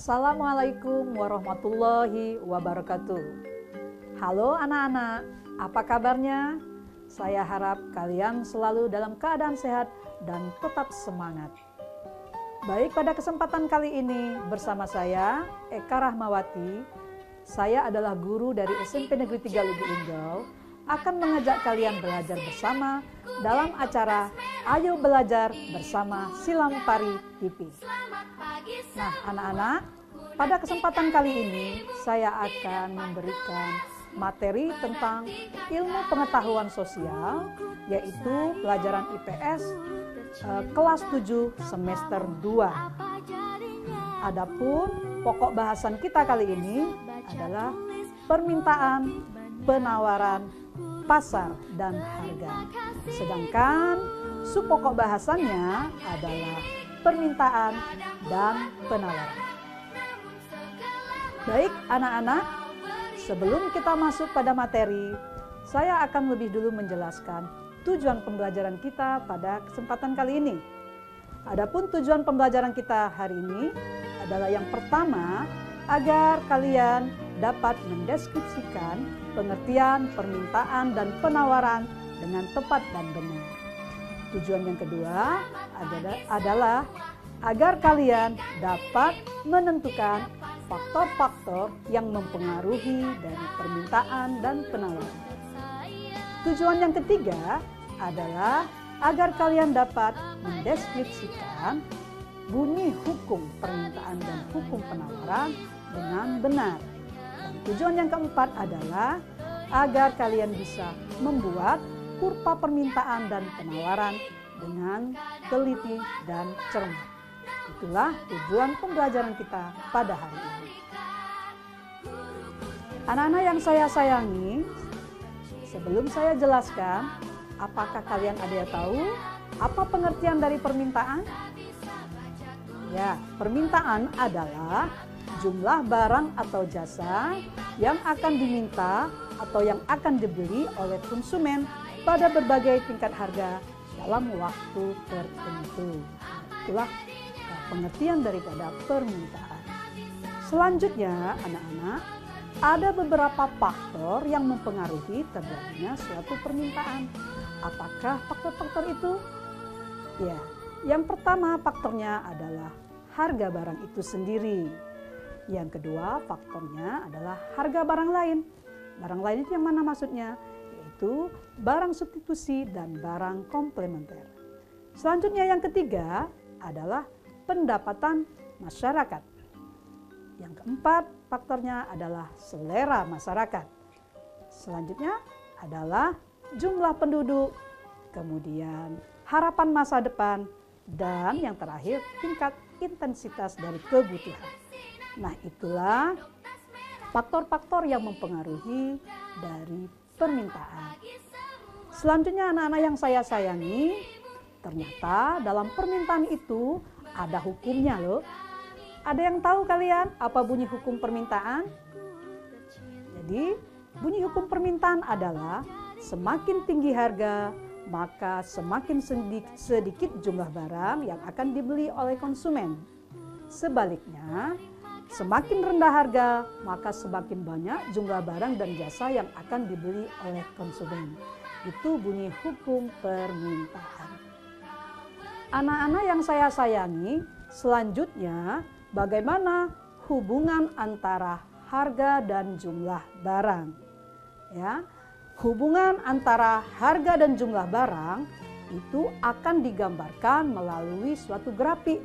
Assalamualaikum warahmatullahi wabarakatuh. Halo anak-anak, apa kabarnya? Saya harap kalian selalu dalam keadaan sehat dan tetap semangat. Baik, pada kesempatan kali ini bersama saya Eka Rahmawati. Saya adalah guru dari SMP Negeri 3 Lubu Linggau, akan mengajak kalian belajar bersama dalam acara Ayo Belajar Bersama Silam Pari TV. Nah anak-anak, pada kesempatan kali ini saya akan memberikan materi tentang ilmu pengetahuan sosial, yaitu pelajaran IPS kelas 7 semester 2. Adapun pokok bahasan kita kali ini adalah permintaan, penawaran, pasar, dan harga. Sedangkan subpokok bahasannya adalah permintaan dan penawaran. Baik anak-anak, sebelum kita masuk pada materi, saya akan lebih dulu menjelaskan tujuan pembelajaran kita pada kesempatan kali ini. Adapun tujuan pembelajaran kita hari ini adalah yang pertama, agar kalian dapat mendeskripsikan pengertian, permintaan, dan penawaran dengan tepat dan benar. Tujuan yang kedua adalah agar kalian dapat menentukan faktor-faktor yang mempengaruhi dari permintaan dan penawaran. Tujuan yang ketiga adalah agar kalian dapat mendeskripsikan bunyi hukum permintaan dan hukum penawaran dengan benar. Dan tujuan yang keempat adalah agar kalian bisa membuat kurva permintaan dan penawaran dengan teliti dan cermat. Itulah tujuan pembelajaran kita pada hari ini. Anak-anak yang saya sayangi, sebelum saya jelaskan, apakah kalian ada yang tahu apa pengertian dari permintaan? Ya, permintaan adalah jumlah barang atau jasa yang akan diminta atau yang akan dibeli oleh konsumen pada berbagai tingkat harga dalam waktu tertentu. Itulah pengertian daripada permintaan. Selanjutnya, anak-anak, ada beberapa faktor yang mempengaruhi terjadinya suatu permintaan. Apakah faktor-faktor itu? Ya, yang pertama faktornya adalah harga barang itu sendiri. Yang kedua faktornya adalah harga barang lain. Barang lain itu yang mana maksudnya? Yaitu barang substitusi dan barang komplementer. Selanjutnya yang ketiga adalah pendapatan masyarakat. Yang keempat faktornya adalah selera masyarakat. Selanjutnya adalah jumlah penduduk, kemudian harapan masa depan, dan yang terakhir tingkat intensitas dari kebutuhan. Nah itulah faktor-faktor yang mempengaruhi dari permintaan. Selanjutnya anak-anak yang saya sayangi, ternyata dalam permintaan itu ada hukumnya loh. Ada yang tahu kalian apa bunyi hukum permintaan? Jadi bunyi hukum permintaan adalah semakin tinggi harga, maka semakin sedikit jumlah barang yang akan dibeli oleh konsumen. Sebaliknya, semakin rendah harga, maka semakin banyak jumlah barang dan jasa yang akan dibeli oleh konsumen. Itu bunyi hukum permintaan. Anak-anak yang saya sayangi, selanjutnya bagaimana hubungan antara harga dan jumlah barang? Ya, hubungan antara harga dan jumlah barang itu akan digambarkan melalui suatu grafik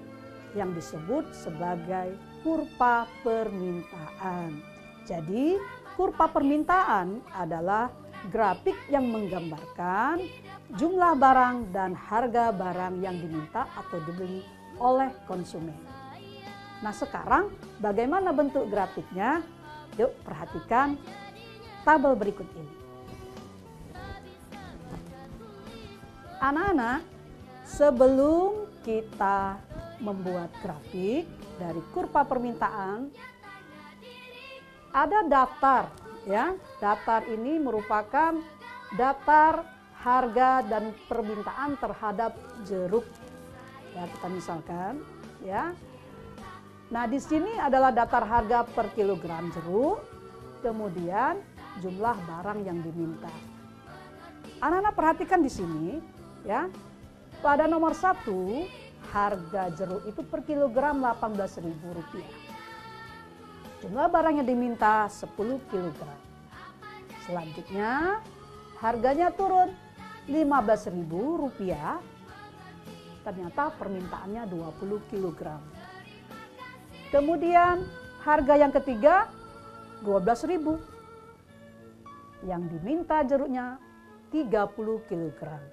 yang disebut sebagai kurva permintaan. Jadi, kurva permintaan adalah grafik yang menggambarkan jumlah barang dan harga barang yang diminta atau dibeli oleh konsumen. Nah, sekarang bagaimana bentuk grafiknya? Yuk perhatikan tabel berikut ini. Anak-anak, sebelum kita membuat grafik dari kurva permintaan, ada daftar ya. Daftar ini merupakan daftar harga dan permintaan terhadap jeruk. Ya, kita misalkan ya. Nah, di sini adalah datar harga per kilogram jeruk, kemudian jumlah barang yang diminta. Anak-anak perhatikan di sini, ya. Pada nomor 1, harga jeruk itu per kilogram Rp18.000. Jumlah barang yang diminta 10 kilogram. Selanjutnya, harganya turun Rp15.000. Ternyata permintaannya 20 kilogram. Kemudian harga yang ketiga 12.000. Yang diminta jeruknya 30 kilogram.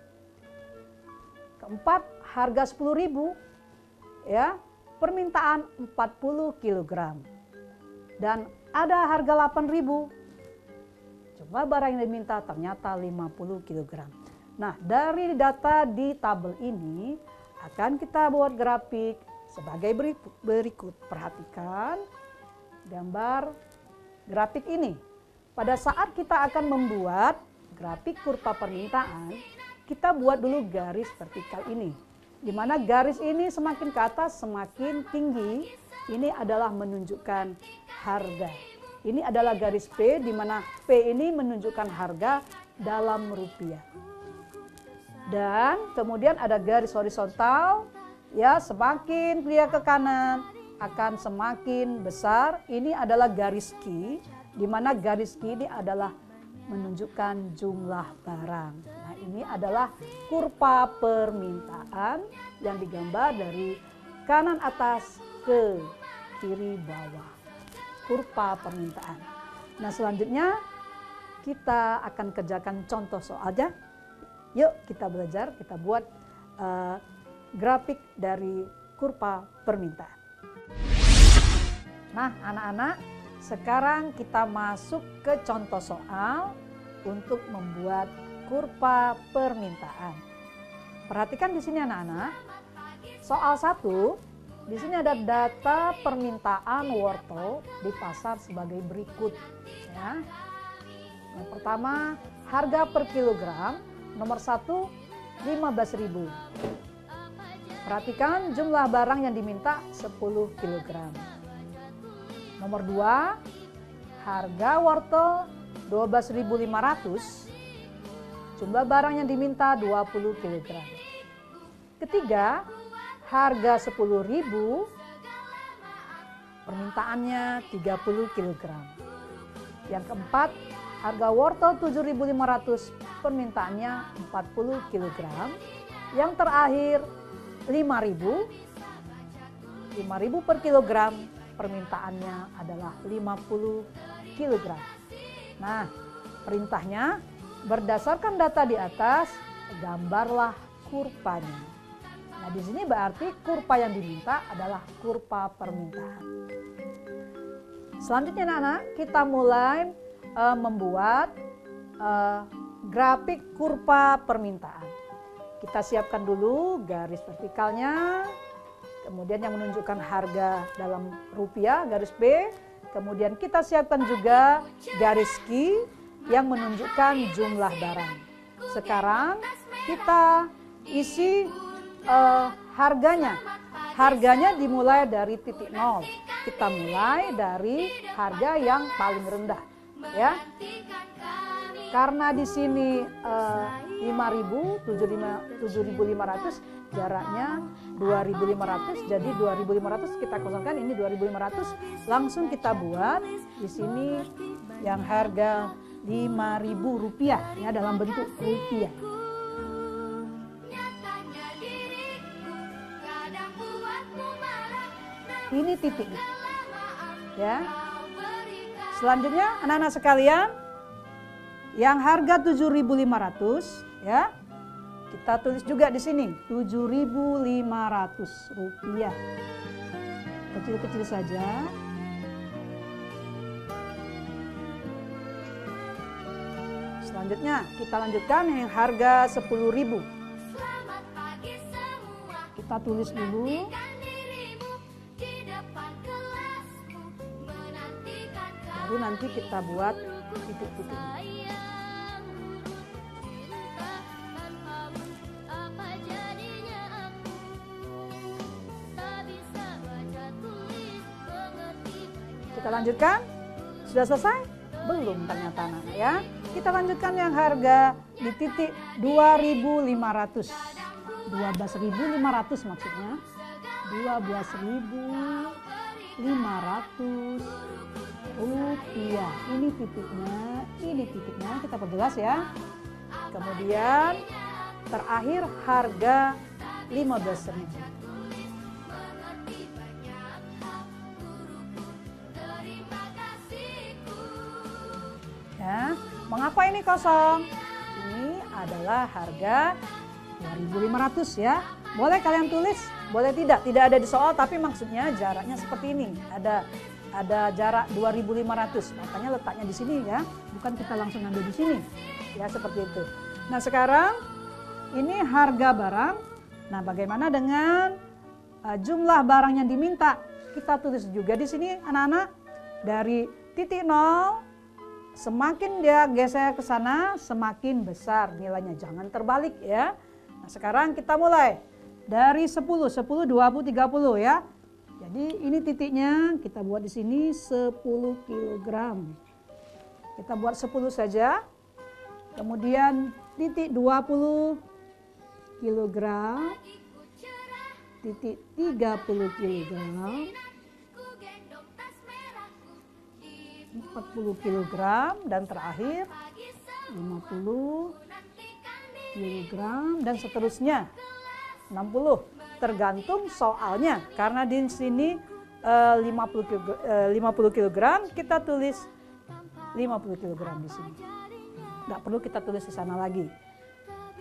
Keempat, harga 10.000, ya, permintaan 40 kilogram. Dan ada harga 8.000. Jumlah barang yang diminta ternyata 50 kilogram. Nah, dari data di tabel ini akan kita buat grafik sebagai berikut. Perhatikan gambar grafik ini. Pada saat kita akan membuat grafik kurva permintaan, kita buat dulu garis vertikal ini. Di mana garis ini semakin ke atas semakin tinggi, ini adalah menunjukkan harga. Ini adalah garis P, di mana P ini menunjukkan harga dalam rupiah. Dan kemudian ada garis horizontal, ya, semakin dia ke kanan akan semakin besar. Ini adalah garis Q, di mana garis Q ini adalah menunjukkan jumlah barang. Nah, ini adalah kurva permintaan yang digambar dari kanan atas ke kiri bawah. Kurva permintaan. Nah, selanjutnya kita akan kerjakan contoh soalnya. Yuk kita belajar, kita buat grafik dari kurva permintaan. Nah, anak-anak, sekarang kita masuk ke contoh soal untuk membuat kurva permintaan. Perhatikan di sini anak-anak. Soal 1, di sini ada data permintaan wortel di pasar sebagai berikut, ya. Yang pertama, harga per kilogram nomor 1 15.000. Perhatikan jumlah barang yang diminta 10 kg. Nomor 2, harga wortel 12.500. Jumlah barang yang diminta 20 kg. Ketiga, harga 10.000. Permintaannya 30 kg. Yang keempat, harga wortel 7.500, permintaannya 40 kg. Yang terakhir 5.000 per kilogram, permintaannya adalah 50 kg. Nah, perintahnya berdasarkan data di atas, gambarlah kurvanya. Nah, di sini berarti kurva yang diminta adalah kurva permintaan. Selanjutnya anak-anak, kita mulai membuat grafik kurva permintaan. Kita siapkan dulu garis vertikalnya, kemudian yang menunjukkan harga dalam rupiah, garis B. Kemudian kita siapkan juga garis Q yang menunjukkan jumlah barang. Sekarang kita isi harganya. Harganya dimulai dari titik 0. Kita mulai dari harga yang paling rendah, ya. Karena di sini 7.500, jaraknya 2.500, jadi 2.500 kita kosongkan, ini 2.500, langsung kita buat di sini yang harga Rp5.000, ya, dalam bentuk rupiah. Ini titik, ya. Selanjutnya anak-anak sekalian, yang harga 7.500, ya, kita tulis juga di sini Rp7.500, kecil-kecil saja. Selanjutnya kita lanjutkan yang harga 10.000. Kita tulis dulu. Baru nanti kita buat titik-titik. Kita lanjutkan. Sudah selesai? Belum ternyata anak-anak ya. Kita lanjutkan yang harga di titik 2.500. 12.500 maksudnya. 12.500 rupiah. Ini titiknya kita perjelas ya. Kemudian terakhir harga 15.000. Ya, mengapa ini kosong? Ini adalah harga 2.500 ya. Boleh kalian tulis, boleh tidak ada di soal, tapi maksudnya jaraknya seperti ini. Ada jarak 2.500, makanya letaknya di sini ya, bukan kita langsung ambil di sini. Ya, seperti itu. Nah, sekarang ini harga barang. Nah, bagaimana dengan jumlah barang yang diminta? Kita tulis juga di sini anak-anak, dari titik 0 semakin dia geser ke sana semakin besar nilainya, jangan terbalik ya. Nah, sekarang kita mulai dari 10, 20, 30 ya. Jadi ini titiknya kita buat di sini 10 kg. Kita buat 10 saja. Kemudian titik 20 kg, titik 30 kg, 40 kg, dan terakhir 50 kg, dan seterusnya 60. Tergantung soalnya, karena di sini 50 kg, kita tulis 50 kg di sini. Nggak perlu kita tulis di sana lagi.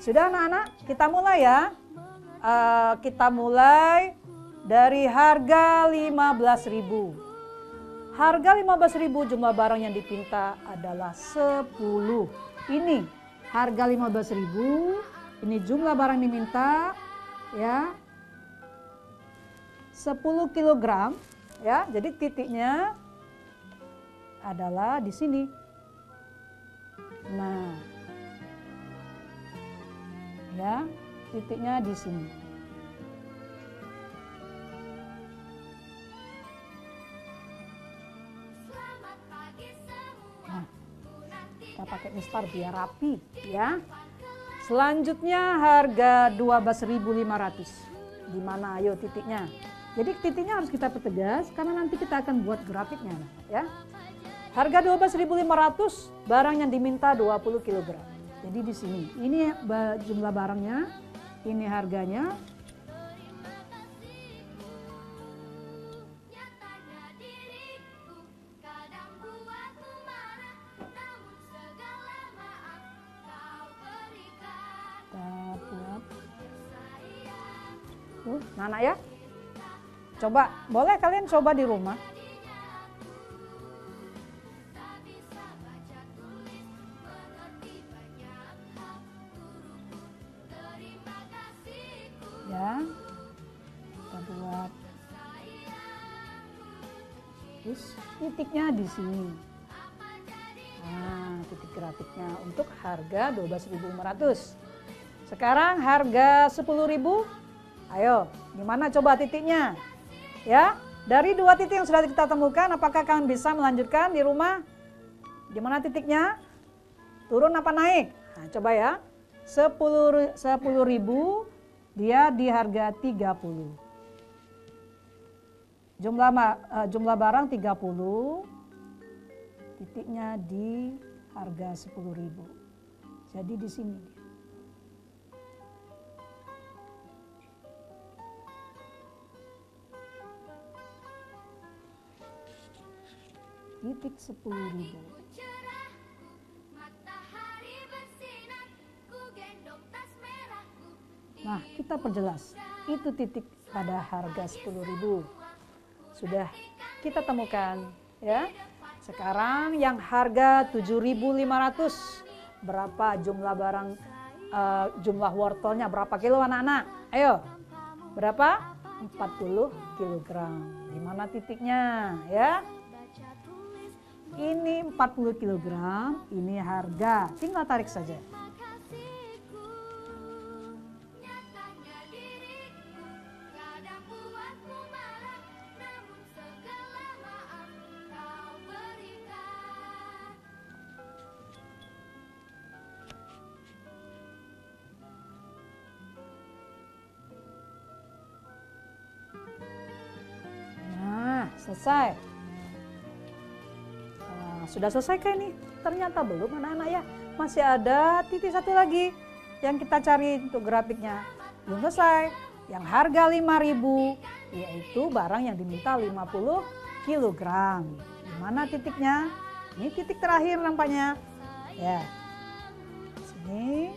Sudah anak-anak, kita mulai ya. Kita mulai dari harga 15.000. Harga 15.000, jumlah barang yang dipinta adalah 10. Ini harga 15.000, ini jumlah barang diminta ya 10 kg ya. Jadi titiknya adalah di sini. Nah, ya, titiknya di sini. Kita pakai mistar biar rapi ya. Selanjutnya harga 12.500. Di mana ayo titiknya? Jadi titiknya harus kita pertegas karena nanti kita akan buat grafiknya ya. Harga 12.500, barang yang diminta 20 kg. Jadi di sini. Ini jumlah barangnya, ini harganya. Nana ya, coba, boleh kalian coba di rumah. Ya, kita buat. Terus titiknya di sini. Nah, titik grafiknya untuk harga 12.500. Sekarang harga 10.000. Ayo, gimana coba titiknya? Ya, dari dua titik yang sudah kita temukan, apakah kalian bisa melanjutkan di rumah? Di mana titiknya? Turun apa naik? Nah, coba ya. 10.000 dia di harga 30. Jumlah barang 30. Titiknya di harga 10.000. Jadi di sini. Titik 10.000. Nah, kita perjelas. Itu titik pada harga 10.000. Sudah kita temukan ya. Sekarang yang harga 7.500. Berapa jumlah barang, jumlah wortelnya berapa kilo anak-anak? Ayo. Berapa? 40 kg. Di mana titiknya ya? Ini 40 kg, ini harga, tinggal tarik saja. Selesai. Nah, sudah selesai kayak ini? Ternyata belum anak-anak ya. Masih ada titik satu lagi yang kita cari untuk grafiknya. Belum selesai. Yang harga 5.000 yaitu barang yang diminta 50 kg. Gimana titiknya? Ini titik terakhir nampaknya. Ya. Sini.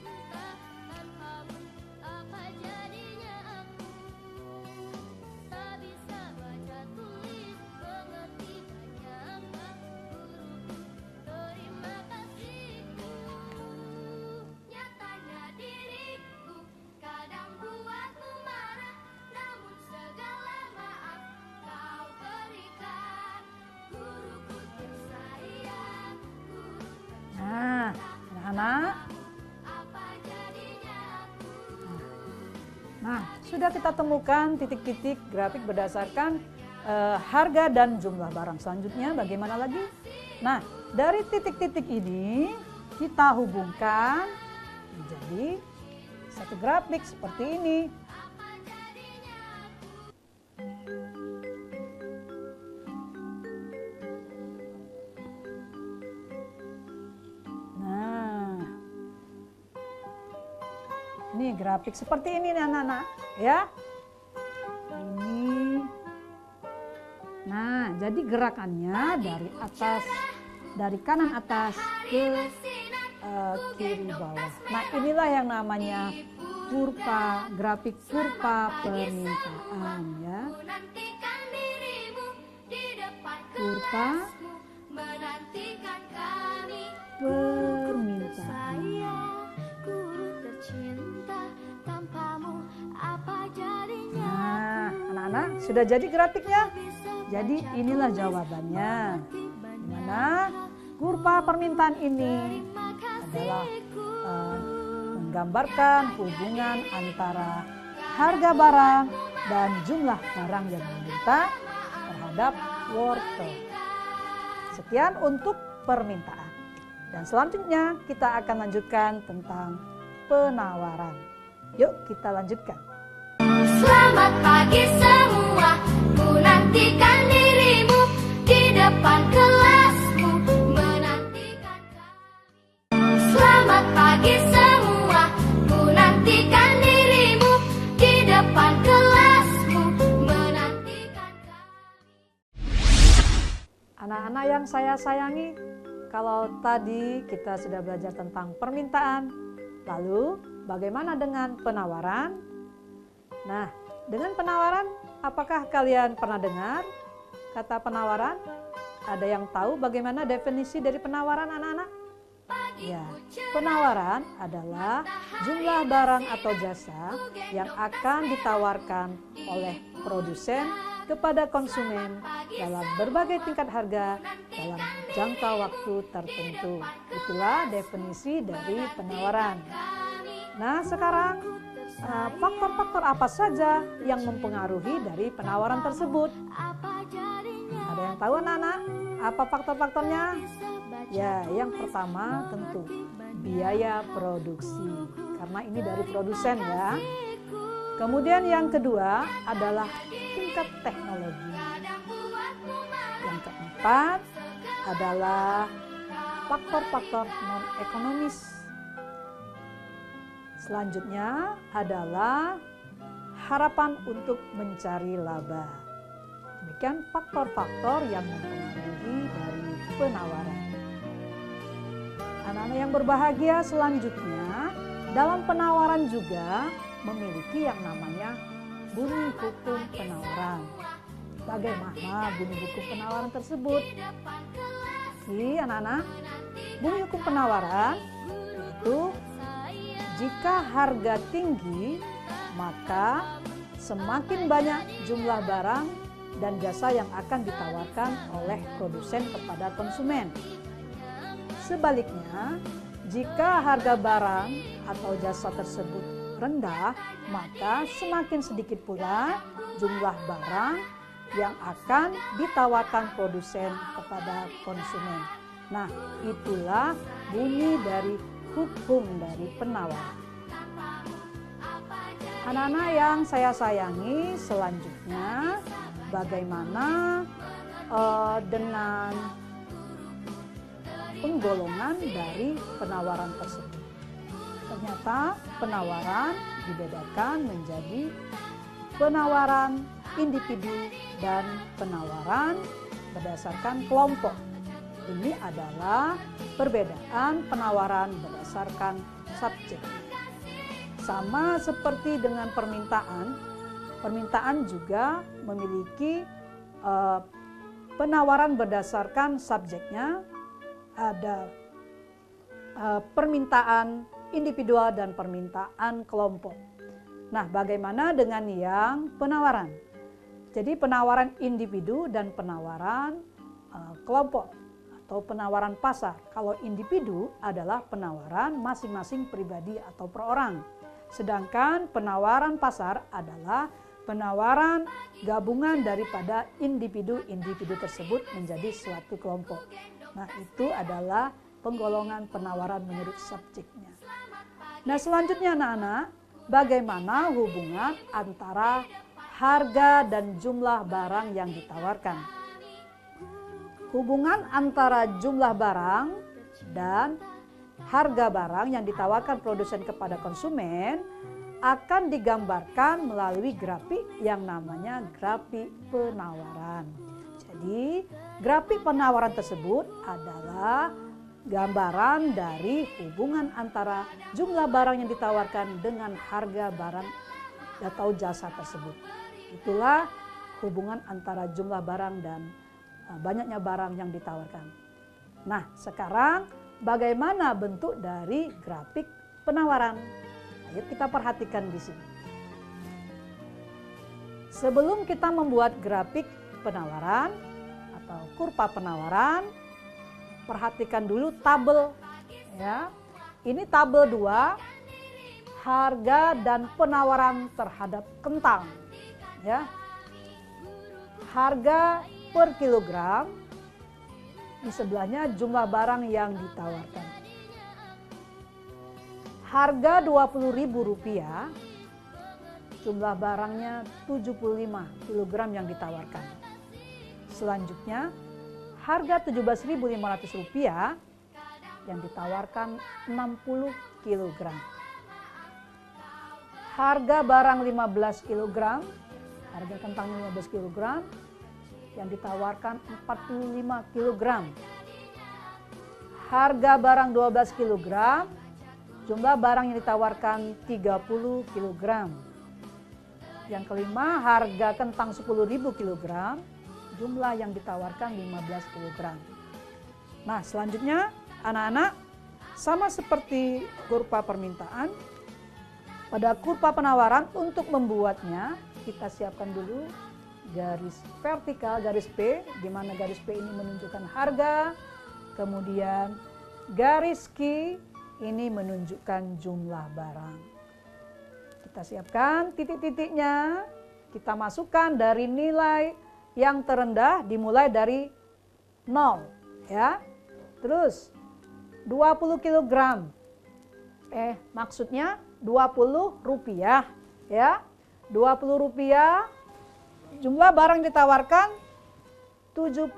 Nah, sudah kita temukan titik-titik grafik berdasarkan harga dan jumlah barang. Selanjutnya bagaimana lagi? Nah, dari titik-titik ini kita hubungkan menjadi satu grafik seperti ini. Ini grafik seperti ini nih anak-anak ya. Ini. Nah, jadi gerakannya dari atas, dari kanan atas ke kiri bawah. Nah, inilah yang namanya kurva, grafik kurva permintaan ya. Kurva permintaan. Nah, anak-anak sudah jadi grafiknya. Jadi inilah jawabannya. Dimana kurva permintaan ini adalah menggambarkan hubungan antara harga barang dan jumlah barang yang diminta terhadap wortel. Sekian untuk permintaan. Dan selanjutnya kita akan lanjutkan tentang penawaran. Yuk kita lanjutkan. Selamat pagi semua, ku nantikan dirimu di depan kelasmu, menantikan kami. Selamat pagi semua, ku nantikan dirimu di depan kelasmu, menantikan kami. Anak-anak yang saya sayangi, kalau tadi kita sudah belajar tentang permintaan, lalu bagaimana dengan penawaran? Nah, dengan penawaran, apakah kalian pernah dengar kata penawaran? Ada yang tahu bagaimana definisi dari penawaran anak-anak? Ya, penawaran adalah jumlah barang atau jasa yang akan ditawarkan oleh produsen kepada konsumen dalam berbagai tingkat harga dalam jangka waktu tertentu. Itulah definisi dari penawaran. Nah, sekarang faktor-faktor apa saja yang mempengaruhi dari penawaran tersebut? Ada yang tahu anak-anak? Apa faktor-faktornya? Ya, yang pertama tentu biaya produksi, karena ini dari produsen ya. Kemudian yang kedua adalah tingkat teknologi. Yang keempat adalah faktor-faktor non-ekonomis. Selanjutnya adalah harapan untuk mencari laba. Demikian faktor-faktor yang mempengaruhi dari penawaran. Anak-anak yang berbahagia, selanjutnya dalam penawaran juga memiliki yang namanya bunyi hukum penawaran. Bagaimana bunyi hukum penawaran tersebut? Anak-anak, bunyi hukum penawaran yaitu jika harga tinggi, maka semakin banyak jumlah barang dan jasa yang akan ditawarkan oleh produsen kepada konsumen. Sebaliknya, jika harga barang atau jasa tersebut rendah, maka semakin sedikit pula jumlah barang yang akan ditawarkan produsen kepada konsumen. Nah, itulah bunyi dari hukum dari penawaran. Anak-anak yang saya sayangi, selanjutnya bagaimana dengan penggolongan dari penawaran tersebut. Ternyata penawaran dibedakan menjadi penawaran individu dan penawaran berdasarkan kelompok. Ini adalah perbedaan penawaran berdasarkan subjek. Sama seperti dengan permintaan, permintaan juga memiliki penawaran berdasarkan subjeknya. Ada permintaan individual dan permintaan kelompok. Nah, bagaimana dengan yang penawaran? Jadi penawaran individu dan penawaran kelompok atau penawaran pasar. Kalau individu adalah penawaran masing-masing pribadi atau per orang. Sedangkan penawaran pasar adalah penawaran gabungan daripada individu-individu tersebut menjadi suatu kelompok. Nah, itu adalah penggolongan penawaran menurut subjeknya. Nah, selanjutnya anak-anak, bagaimana hubungan antara harga dan jumlah barang yang ditawarkan? Hubungan antara jumlah barang dan harga barang yang ditawarkan produsen kepada konsumen akan digambarkan melalui grafik yang namanya grafik penawaran. Jadi, grafik penawaran tersebut adalah gambaran dari hubungan antara jumlah barang yang ditawarkan dengan harga barang atau jasa tersebut. Itulah hubungan antara jumlah barang dan banyaknya barang yang ditawarkan. Nah, sekarang bagaimana bentuk dari grafik penawaran? Ayo kita perhatikan di sini. Sebelum kita membuat grafik penawaran atau kurva penawaran, perhatikan dulu tabel ya. Ini tabel 2, harga dan penawaran terhadap kentang ya. Harga per kilogram, di sebelahnya jumlah barang yang ditawarkan. Harga Rp20.000, jumlah barangnya 75 kg yang ditawarkan. Selanjutnya, harga Rp17.500 yang ditawarkan 60 kg. Harga barang 15 kg, harga kentang 15 kg yang ditawarkan 45 kg. Harga barang 12 kg, jumlah barang yang ditawarkan 30 kg. Yang kelima, harga kentang 10.000 kg, jumlah yang ditawarkan 15 kg. Nah, selanjutnya anak-anak, sama seperti kurva permintaan, pada kurva penawaran untuk membuatnya kita siapkan dulu garis vertikal, garis P, di mana garis P ini menunjukkan harga, kemudian garis Q ini menunjukkan jumlah barang. Kita siapkan titik-titiknya, kita masukkan dari nilai yang terendah dimulai dari 0 ya. Terus 20 kg. Maksudnya 20 rupiah ya. 20 rupiah, jumlah barang ditawarkan 75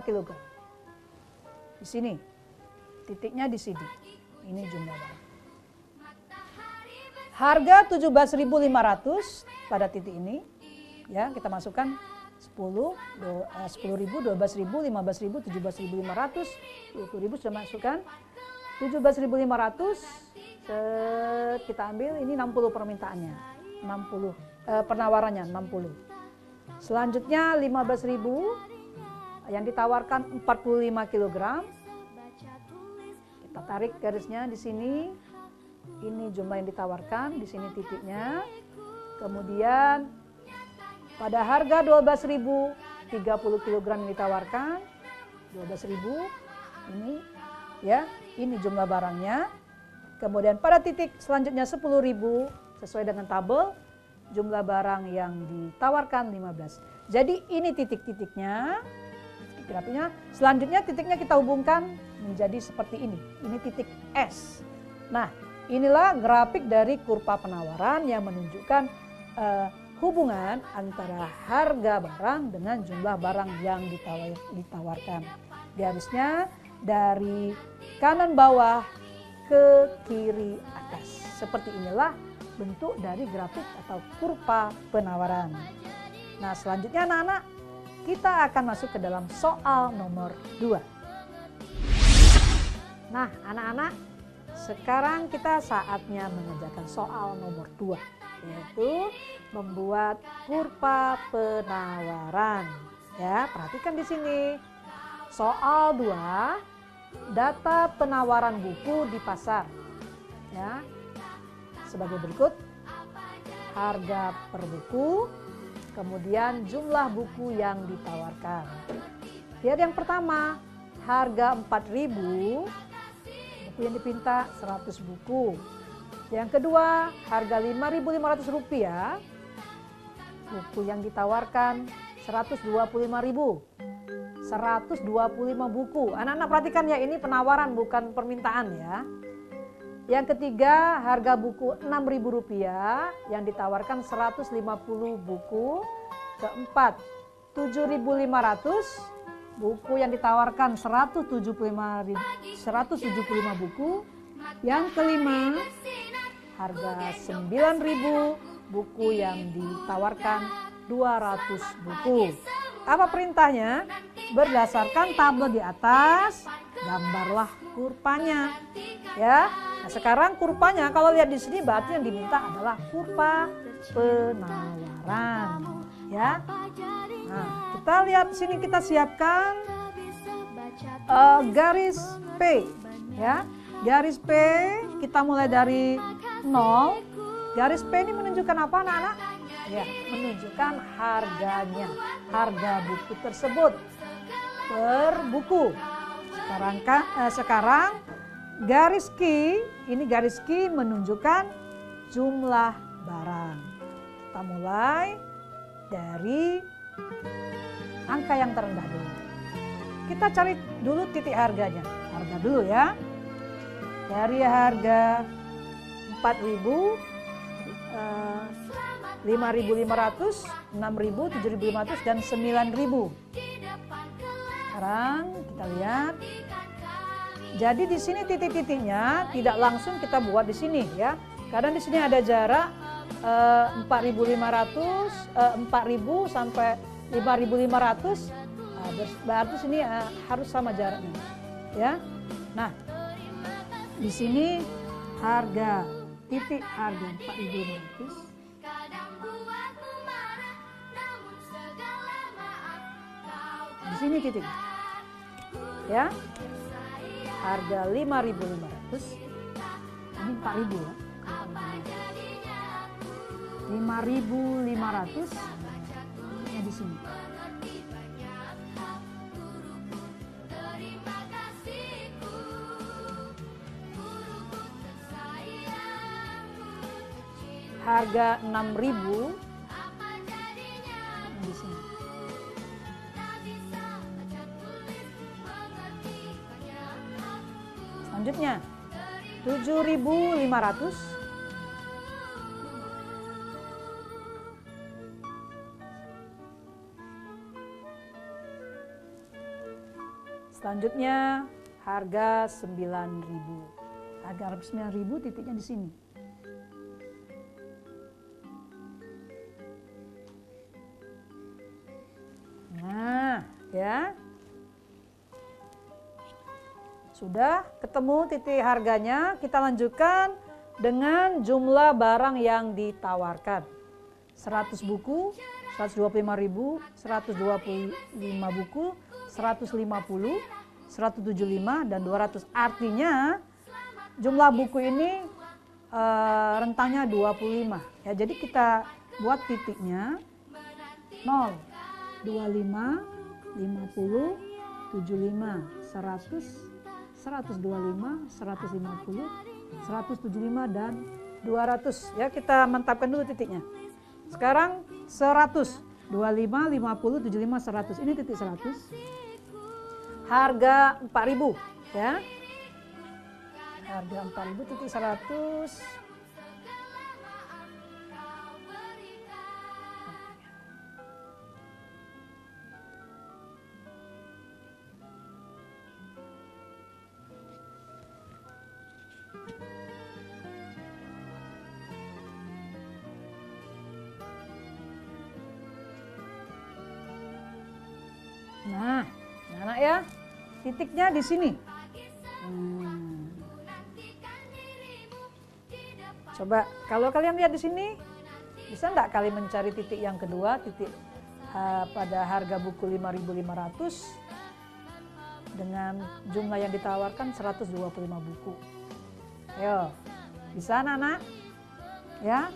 kg. Di sini, titiknya di sini. Ini jumlah barang. Harga 17.500 pada titik ini, ya kita masukkan 10.000, 12.000, 15.000, 17.500, 20.000 sudah masukkan. 17.500 kita ambil, ini 60 permintaannya, 60 penawarannya 60. Selanjutnya 15.000 yang ditawarkan 45 kg. Kita tarik garisnya di sini. Ini jumlah yang ditawarkan, di sini titiknya. Kemudian pada harga 12.000, 30 kg yang ditawarkan, 12.000 ini ya, ini jumlah barangnya. Kemudian pada titik selanjutnya 10.000 sesuai dengan tabel, jumlah barang yang ditawarkan 15. Jadi ini titik-titiknya, grafiknya. Selanjutnya titiknya kita hubungkan menjadi seperti ini. Ini titik S. Nah, inilah grafik dari kurva penawaran yang menunjukkan hubungan antara harga barang dengan jumlah barang yang ditawarkan. Garisnya dari kanan bawah ke kiri atas. Seperti inilah bentuk dari grafik atau kurva penawaran. Nah, selanjutnya anak-anak, kita akan masuk ke dalam soal nomor 2. Nah, anak-anak, sekarang kita saatnya mengerjakan soal nomor 2, yaitu membuat kurva penawaran. Ya, perhatikan di sini. Soal 2, data penawaran buku di pasar. Ya. Sebagai berikut. Harga per buku, kemudian jumlah buku yang ditawarkan. Lihat yang pertama, harga 4.000, buku yang dipinta 100 buku. Yang kedua, harga Rp5.500, buku yang ditawarkan 125.000. 125 buku. Anak-anak perhatikan ya, ini penawaran bukan permintaan ya. Yang ketiga, harga buku Rp6.000 yang ditawarkan 150 buku. Keempat, 7.500 buku yang ditawarkan 175 buku. Yang kelima, harga 9.000 buku yang ditawarkan 200 buku. Apa perintahnya? Berdasarkan tabel di atas, gambarlah kurvanya. Ya. Nah, sekarang kurvanya kalau lihat di sini berarti yang diminta adalah kurva penawaran. Ya. Nah, kita lihat sini, kita siapkan garis P. Ya. Garis P kita mulai dari 0. Garis P ini menunjukkan apa anak-anak? Ya, menunjukkan harganya, harga buku tersebut per buku. Sekarang garis Q, ini garis Q menunjukkan jumlah barang. Kita mulai dari angka yang terendah dulu. Kita cari dulu titik harganya. Harga dulu ya. Dari harga 4.000, 5.500, 6.000, 7.500, dan 9.000. Sekarang kita lihat. Jadi di sini titik-titiknya tidak langsung kita buat di sini ya. Karena di sini ada jarak 4.500, 4.000 sampai 5.500. Berarti sini harus sama jaraknya. Ya. Nah, di sini harga titik harga 4.500. Di sini titik. Ya. Harga 5.500. Ini 4.000 ya. 5.500 di sini. Harga 6.000 di sini. Selanjutnya 7.500. Selanjutnya harga 9.000. Harga 9.000 titiknya di sini. Nah, ya. Sudah ketemu titik harganya, kita lanjutkan dengan jumlah barang yang ditawarkan. 100 buku, 125.000, 125 buku, 150, 175, dan 200. Artinya jumlah buku ini rentangnya 25. Ya, jadi kita buat titiknya 0, 25, 50, 75, 100, 125, 150, 175, dan 200. Ya, kita mantapkan dulu titiknya. Sekarang 100, 25, 50, 75, 100. Ini titik 100. Harga 4.000 ya. Harga 4.000 titik 100. Nah, anak ya, titiknya di sini. Coba kalau kalian lihat di sini, bisa enggak kalian mencari titik yang kedua, titik pada harga buku 5.500 dengan jumlah yang ditawarkan 125 buku. Ayo, bisa anak-anak? Ya,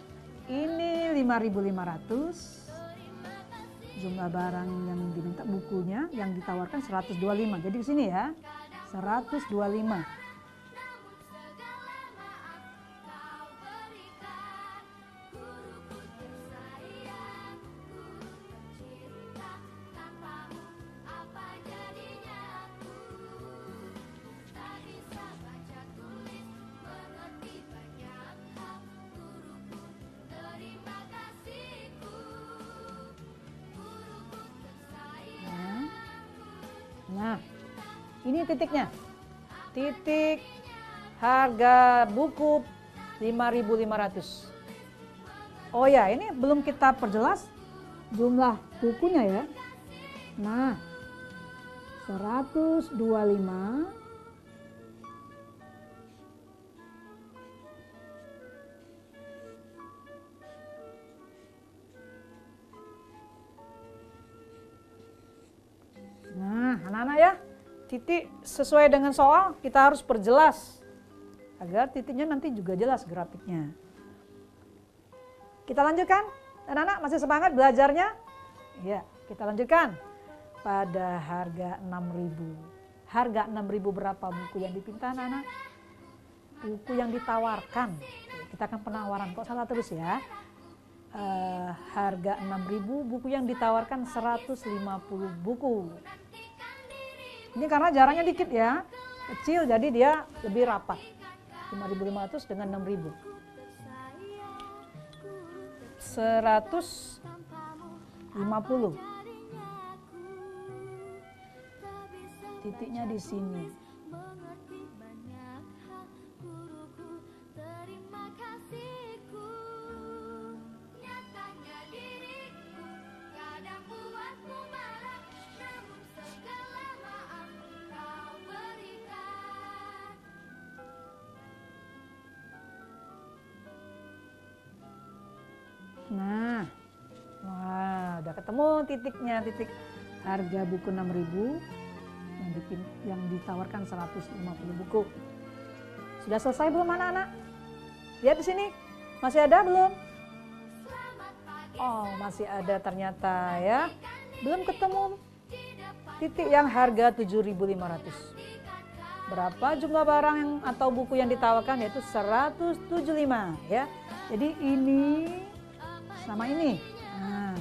ini 5.500. Jumlah barang yang diminta bukunya yang ditawarkan 125. Jadi di sini ya, 125. Nah, ini titiknya. Titik harga buku 5.500. Oh ya, ini belum kita perjelas jumlah bukunya ya. Nah, 125 anak-anak ya, titik sesuai dengan soal kita harus perjelas agar titiknya nanti juga jelas grafiknya. Kita lanjutkan, anak-anak masih semangat belajarnya? Ya, kita lanjutkan pada harga 6.000. Harga 6.000 berapa buku yang dipinta anak-anak? Buku yang ditawarkan. Kita akan penawaran, kok salah terus ya. Harga 6.000, buku yang ditawarkan 150 buku. Ini karena jaraknya dikit ya, kecil jadi dia lebih rapat. 5.500 dengan 6.000. 150. Titiknya di sini. Nah, wah, udah ketemu titiknya, titik harga buku 6.000 yang ditawarkan 150 buku. Sudah selesai belum anak-anak? Lihat di sini, masih ada belum? Oh, masih ada ternyata ya. Belum ketemu titik yang harga 7.500. Berapa jumlah barang yang atau buku yang ditawarkan, yaitu 175 ya. Jadi ini sama ini. Nah.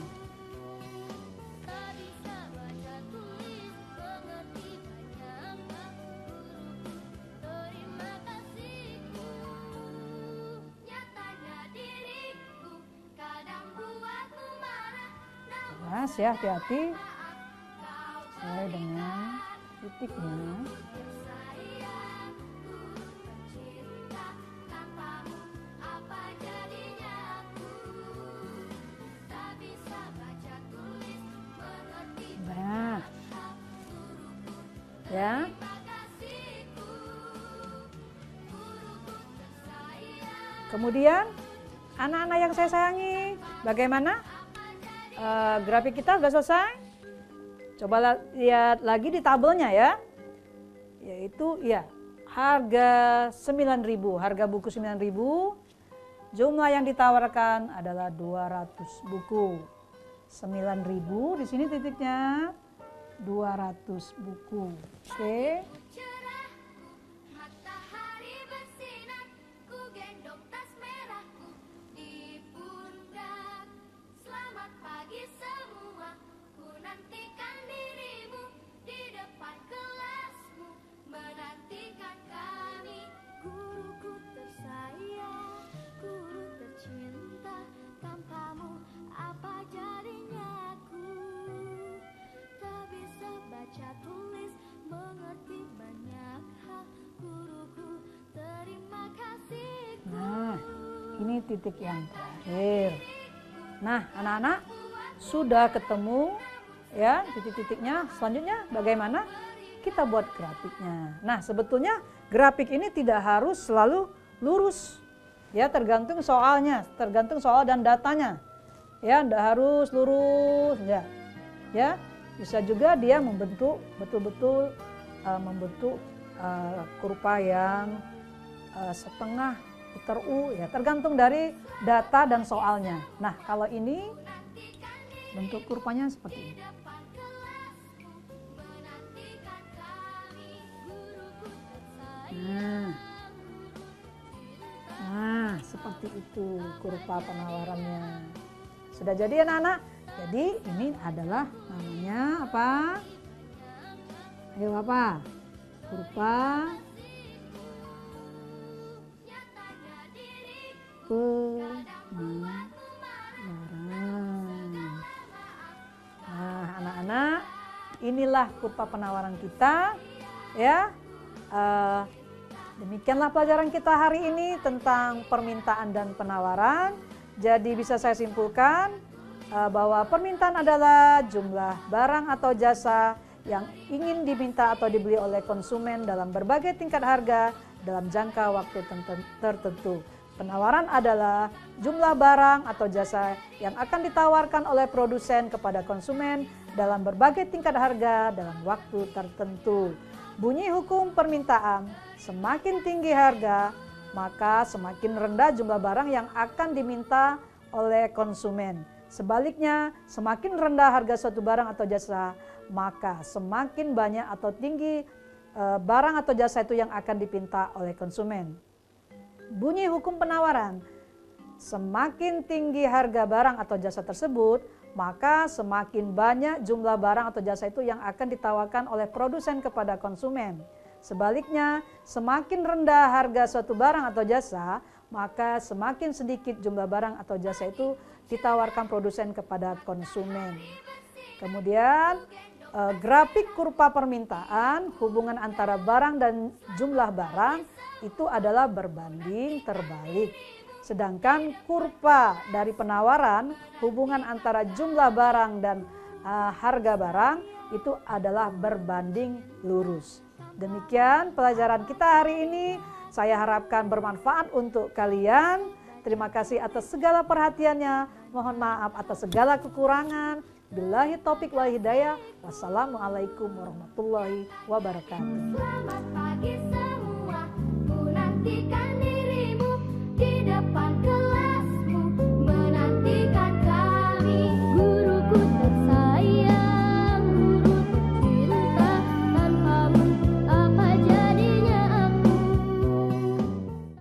Awas ya, hati-hati sesuai dengan titiknya. Nah, ya. Kemudian anak-anak yang saya sayangi, bagaimana? Grafik kita sudah selesai? Coba lihat lagi di tabelnya ya. Yaitu ya, harga 9.000, harga buku 9.000. Jumlah yang ditawarkan adalah 200 buku. 9.000 di sini titiknya 200 buku. Oke. Nah, ini titik yang terakhir. Nah, anak-anak sudah ketemu ya, titik-titiknya. Selanjutnya bagaimana? Kita buat grafiknya. Nah, sebetulnya grafik ini tidak harus selalu lurus. Ya, tergantung soalnya, tergantung soal dan datanya. Ya, tidak harus lurus, ya. Ya, bisa juga dia membentuk betul-betul membentuk kurva yang setengah putar U, ya, tergantung dari data dan soalnya. Nah, kalau ini bentuk kurvanya seperti ini. Nah, seperti itu kurva penawarannya. Sudah jadi anak-anak? Jadi ini adalah namanya apa? Ayo apa? Kurva penawaran. Nah, anak-anak, inilah kurva penawaran kita, ya. Demikianlah pelajaran kita hari ini tentang permintaan dan penawaran. Jadi bisa saya simpulkan bahwa permintaan adalah jumlah barang atau jasa yang ingin diminta atau dibeli oleh konsumen dalam berbagai tingkat harga dalam jangka waktu tertentu. Penawaran adalah jumlah barang atau jasa yang akan ditawarkan oleh produsen kepada konsumen dalam berbagai tingkat harga dalam waktu tertentu. Bunyi hukum permintaan, semakin tinggi harga, maka semakin rendah jumlah barang yang akan diminta oleh konsumen. Sebaliknya, semakin rendah harga suatu barang atau jasa, maka semakin banyak atau tinggi barang atau jasa itu yang akan dipinta oleh konsumen. Bunyi hukum penawaran, semakin tinggi harga barang atau jasa tersebut, maka semakin banyak jumlah barang atau jasa itu yang akan ditawarkan oleh produsen kepada konsumen. Sebaliknya, semakin rendah harga suatu barang atau jasa, maka semakin sedikit jumlah barang atau jasa itu ditawarkan produsen kepada konsumen. Kemudian, grafik kurva permintaan, hubungan antara barang dan jumlah barang itu adalah berbanding terbalik. Sedangkan kurva dari penawaran, hubungan antara jumlah barang dan harga barang itu adalah berbanding lurus. Demikian pelajaran kita hari ini. Saya harapkan bermanfaat untuk kalian. Terima kasih atas segala perhatiannya. Mohon maaf atas segala kekurangan. Billahi taufiq wal hidayah. Wassalamualaikum warahmatullahi wabarakatuh. Selamat pagi semua, ku nantikan